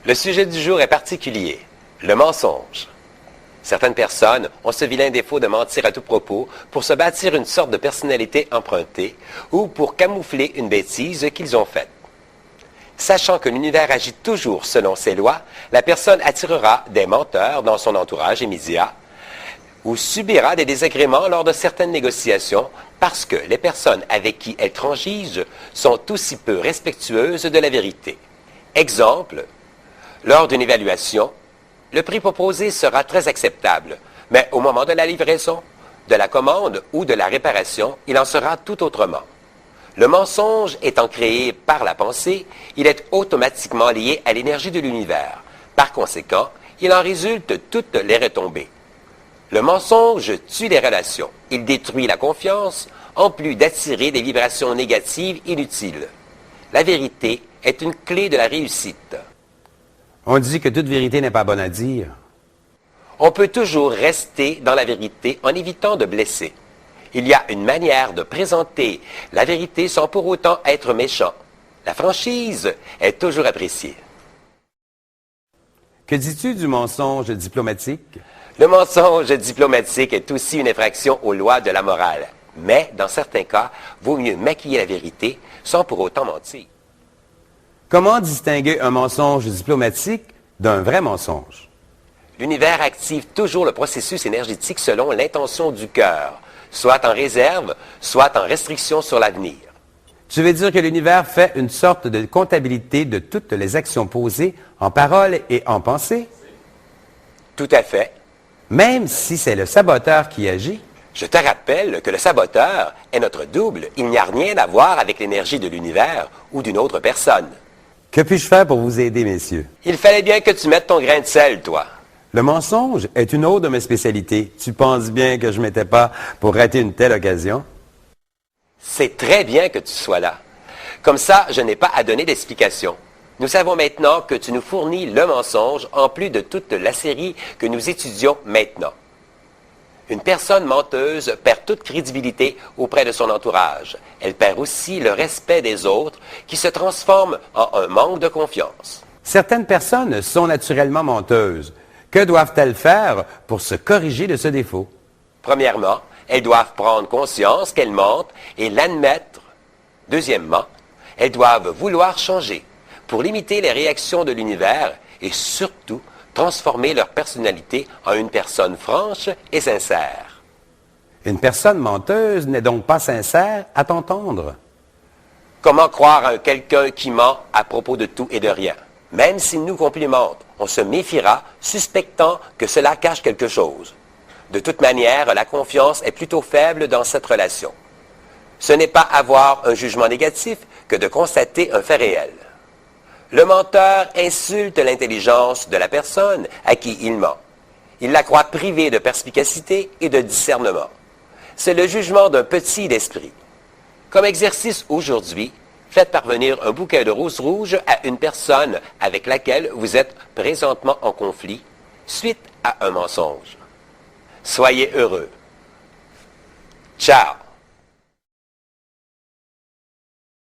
Le sujet du jour est particulier, le mensonge. Certaines personnes ont ce vilain défaut de mentir à tout propos pour se bâtir une sorte de personnalité empruntée ou pour camoufler une bêtise qu'ils ont faite. Sachant que l'univers agit toujours selon ses lois, la personne attirera des menteurs dans son entourage immédiat ou subira des désagréments lors de certaines négociations parce que les personnes avec qui elle transige sont aussi peu respectueuses de la vérité. Exemple, lors d'une évaluation, le prix proposé sera très acceptable, mais au moment de la livraison, de la commande ou de la réparation, il en sera tout autrement. Le mensonge étant créé par la pensée, il est automatiquement lié à l'énergie de l'univers. Par conséquent, il en résulte toutes les retombées. Le mensonge tue les relations. Il détruit la confiance, en plus d'attirer des vibrations négatives inutiles. La vérité est une clé de la réussite. On dit que toute vérité n'est pas bonne à dire. On peut toujours rester dans la vérité en évitant de blesser. Il y a une manière de présenter la vérité sans pour autant être méchant. La franchise est toujours appréciée. Que dis-tu du mensonge diplomatique? Le mensonge diplomatique est aussi une infraction aux lois de la morale. Mais, dans certains cas, vaut mieux maquiller la vérité sans pour autant mentir. Comment distinguer un mensonge diplomatique d'un vrai mensonge? L'univers active toujours le processus énergétique selon l'intention du cœur, soit en réserve, soit en restriction sur l'avenir. Tu veux dire que l'univers fait une sorte de comptabilité de toutes les actions posées en parole et en pensée? Tout à fait. Même si c'est le saboteur qui agit? Je te rappelle que le saboteur est notre double. Il n'y a rien à voir avec l'énergie de l'univers ou d'une autre personne. Que puis-je faire pour vous aider, messieurs? Il fallait bien que tu mettes ton grain de sel, toi. Le mensonge est une autre de mes spécialités. Tu penses bien que je ne m'étais pas pour rater une telle occasion? C'est très bien que tu sois là. Comme ça, je n'ai pas à donner d'explication. Nous savons maintenant que tu nous fournis le mensonge en plus de toute la série que nous étudions maintenant. Une personne menteuse perd toute crédibilité auprès de son entourage. Elle perd aussi le respect des autres qui se transforme en un manque de confiance. Certaines personnes sont naturellement menteuses. Que doivent-elles faire pour se corriger de ce défaut? Premièrement, elles doivent prendre conscience qu'elles mentent et l'admettre. Deuxièmement, elles doivent vouloir changer pour limiter les réactions de l'univers et surtout transformer leur personnalité en une personne franche et sincère. Une personne menteuse n'est donc pas sincère à t'entendre. Comment croire à quelqu'un qui ment à propos de tout et de rien? Même s'il nous complimente, on se méfiera, suspectant que cela cache quelque chose. De toute manière, la confiance est plutôt faible dans cette relation. Ce n'est pas avoir un jugement négatif que de constater un fait réel. Le menteur insulte l'intelligence de la personne à qui il ment. Il la croit privée de perspicacité et de discernement. C'est le jugement d'un petit d'esprit. Comme exercice aujourd'hui, faites parvenir un bouquet de roses rouges à une personne avec laquelle vous êtes présentement en conflit suite à un mensonge. Soyez heureux. Ciao!